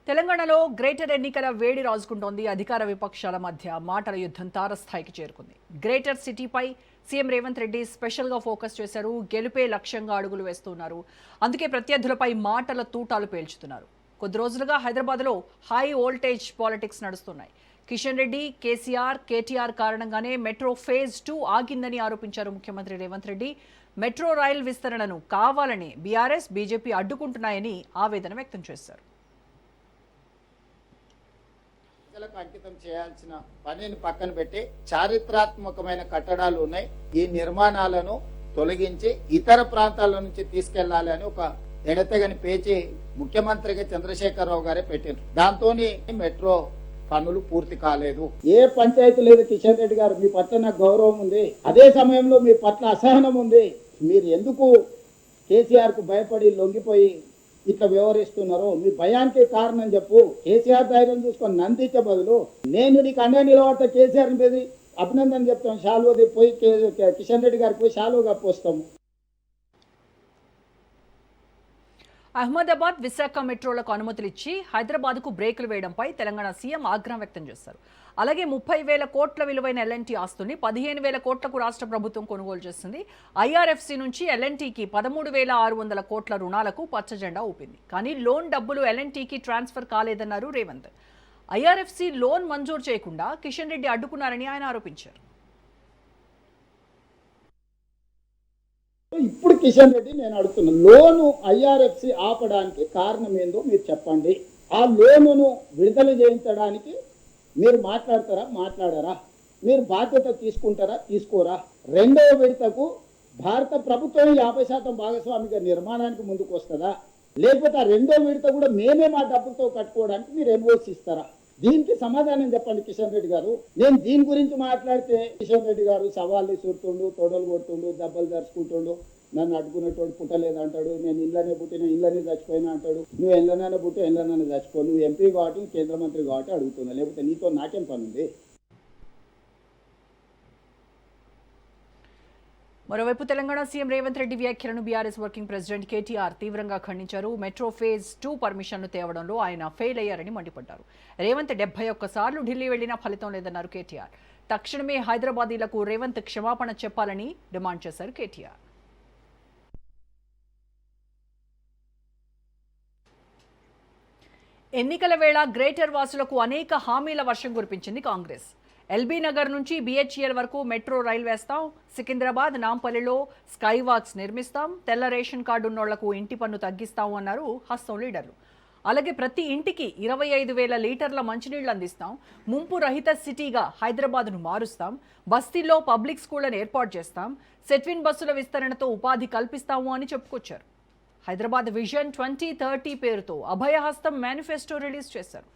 తెలంగాణలో గ్రేటర్ ఎన్నికల వేడి రాజుకుంటోంది. అధికార విపక్షాల మధ్య మాటల యుద్ధం తారస్థాయికి చేరుకుంది. గ్రేటర్ సిటీపై సీఎం రేవంత్ రెడ్డి స్పెషల్గా ఫోకస్ చేశారు. గెలుపే లక్ష్యంగా అడుగులు వేస్తున్నారు. అందుకే ప్రత్యర్థులపై మాటల తూటాలు పేల్చుతున్నారు. కొద్ది రోజులుగా హైదరాబాద్లో హై వోల్టేజ్ పాలిటిక్స్ నడుస్తున్నాయి. కిషన్ రెడ్డి, కేటీఆర్ కారణంగానే మెట్రో ఫేజ్ 2 ఆగిందని ఆరోపించారు ముఖ్యమంత్రి రేవంత్ రెడ్డి. మెట్రో రైల్ విస్తరణను కావాలని బీఆర్ఎస్, బీజేపీ అడ్డుకుంటున్నాయని ఆవేదన వ్యక్తం చేశారు. ప్రజలకు అంకితం చేయాల్సిన పనిని పక్కన పెట్టి చారిత్రాత్మకమైన కట్టడాలు ఉన్నాయి, ఈ నిర్మాణాలను తొలగించి ఇతర ప్రాంతాల నుంచి తీసుకెళ్లాలి అని ఒక ఎడతెగని పేచి ముఖ్యమంత్రిగా చంద్రశేఖరరావు గారే పెట్టారు. దాంతో మెట్రో పనులు పూర్తి కాలేదు. ఏ పంచాయతీ లేదు కిషన్ రెడ్డి గారు, మీ పట్ల నాకు గౌరవం ఉంది, అదే సమయంలో మీ పట్ల అసహనం ఉంది. మీరు ఎందుకు కేసీఆర్ కు భయపడి లొంగిపోయి ఇట్లా వ్యవహరిస్తున్నారో మీ భయానికి కారణం చెప్పు. కేసీఆర్ ధైర్యం చూసుకొని నందించే బదులు నేను నీకు అండే నిలబడతా కేసీఆర్ మీద అభినందన చెప్తాం, షాల్వది పోయి కిషన్ రెడ్డి గారికి పోయి షాల్వ కప్పొస్తాము. అహ్మదాబాద్, విశాఖ మెట్రోలకు అనుమతులు ఇచ్చి హైదరాబాద్కు బ్రేకులు వేయడంపై తెలంగాణ సీఎం ఆగ్రహం వ్యక్తం చేశారు. అలాగే 30,000 కోట్ల విలువైన ఎల్ఎన్టీ ఆస్తుల్ని 15,000 కోట్లకు రాష్ట్ర ప్రభుత్వం కొనుగోలు చేసింది. ఐఆర్ఎఫ్సి నుంచి ఎల్ఎన్టీకి 13,600 కోట్ల రుణాలకు పచ్చజెండా ఊపింది. కానీ లోన్ డబ్బులు ఎల్ఎన్టీకి ట్రాన్స్ఫర్ కాలేదన్నారు రేవంత్. ఐఆర్ఎఫ్సి లోన్ మంజూరు చేయకుండా కిషన్ రెడ్డి అడ్డుకున్నారని ఆయన ఆరోపించారు. ఇప్పుడు కిషన్ రెడ్డి నేను అడుగుతున్నా, లోను ఐఆర్ఎఫ్సి ఆపడానికి కారణం ఏందో మీరు చెప్పండి. ఆ లోనును విడుదల చేయించడానికి మీరు మాట్లాడారా? మీరు బాధ్యత తీసుకుంటారా, తీసుకోరా? రెండవ విడతకు భారత ప్రభుత్వం 50% భాగస్వామిగా నిర్మాణానికి ముందుకు వస్తుందా, లేకపోతే ఆ రెండో విడత కూడా మేమే మా డబ్బులతో కట్టుకోవడానికి మీరు ఎన్ఓసి ఇస్తారా? దీనికి సమాధానం చెప్పండి కిషన్ రెడ్డి గారు. నేను దీని గురించి మాట్లాడితే కిషన్ రెడ్డి గారు సవాళ్ళు చూస్తుండు, తొడలు కొడుతుండు, దెబ్బలు దరుచుకుంటుండు, నన్ను అడ్డుకునేటోడు పుట్టలేదు అంటాడు, నేను ఇళ్ళనే పుట్టిన ఇళ్ళనే చచ్చిపోయినా అంటాడు, నువ్వు ఎల్లనైనా పుట్టి ఎల్లనైనా చచ్చిపో, నువ్వు ఎంపీ కాబట్టి కేంద్ర మంత్రి కాబట్టి అడుగుతున్నా, లేకపోతే నీతో నాకేం పని ఉంది? మరోవైపు తెలంగాణ సీఎం రేవంత్ రెడ్డి వ్యాఖ్యలను బీఆర్ఎస్ వర్కింగ్ ప్రెసిడెంట్ కేటీఆర్ తీవ్రంగా ఖండించారు. మెట్రో ఫేజ్ 2 పర్మిషన్ను తేవడంలో ఆయన ఫెయిల్ అయ్యారని మండిపడ్డారు. రేవంత్ 71 సార్లు ఢిల్లీ వెళ్లినా ఫలితం లేదన్నారు కేటీఆర్. తక్షణమే హైదరాబాదీలకు రేవంత్ క్షమాపణ చెప్పాలని డిమాండ్ చేశారు కేటీఆర్. ఎన్నికల వేళ గ్రేటర్ వాసులకు అనేక హామీల వర్షం కురిపించింది కాంగ్రెస్. ఎల్బీ నగర్ నుంచి బీహెచ్ఈఎల్ వరకు మెట్రో రైల్ వేస్తాం, సికింద్రాబాద్, నాంపల్లిలో స్కై వాక్స్ నిర్మిస్తాం, తెల్ల రేషన్ కార్డు ఉన్నోళ్లకు ఇంటి పన్ను తగ్గిస్తాం అన్నారు హస్తం లీడర్లు. అలాగే ప్రతి ఇంటికి 25,000 లీటర్ల మంచినీళ్లు అందిస్తాం, ముంపు రహిత సిటీగా హైదరాబాద్ను మారుస్తాం, బస్తీల్లో పబ్లిక్ స్కూళ్లను ఏర్పాటు చేస్తాం, సెట్విన్ బస్సుల విస్తరణతో ఉపాధి కల్పిస్తాము అని చెప్పుకొచ్చారు. హైదరాబాద్ విజన్ 2030 పేరుతో అభయహస్తం మేనిఫెస్టో రిలీజ్ చేశారు.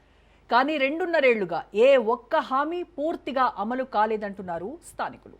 కానీ 2.5 ఏళ్లుగా ఏ ఒక్క హామీ పూర్తిగా అమలు కాలేదంటున్నారు స్థానికులు.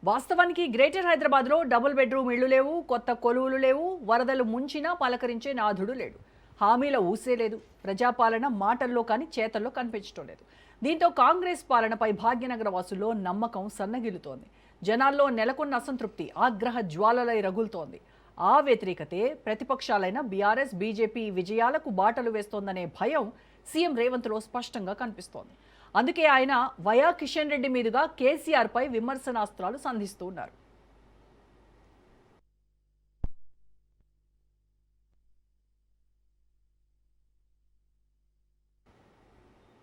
వాస్తవానికి గ్రేటర్ హైదరాబాద్లో డబుల్ బెడ్రూమ్ ఇళ్లు లేవు, కొత్త కొలువులు లేవు, వరదలు ముంచినా పలకరించే నాథుడు లేడు. హామీల ఊసే లేదు. ప్రజాపాలన మాటల్లో కానీ చేతల్లో కనిపించడం లేదు. దీంతో కాంగ్రెస్ పాలనపై భాగ్యనగర వాసుల్లో నమ్మకం సన్నగిల్లుతోంది. జనాల్లో నెలకొన్న అసంతృప్తి ఆగ్రహ జ్వాలలై రగులుతోంది. ఆ వ్యతిరేకతే ప్రతిపక్షాలైన బీఆర్ఎస్, బీజేపీ విజయాలకు బాటలు వేస్తోందనే భయం సీఎం రేవంత్లో స్పష్టంగా కనిపిస్తోంది. అందుకే ఆయన వయా కిషన్ రెడ్డి మీదుగా కేసీఆర్పై విమర్శనాస్త్రాలు సంధిస్తూ ఉన్నారు.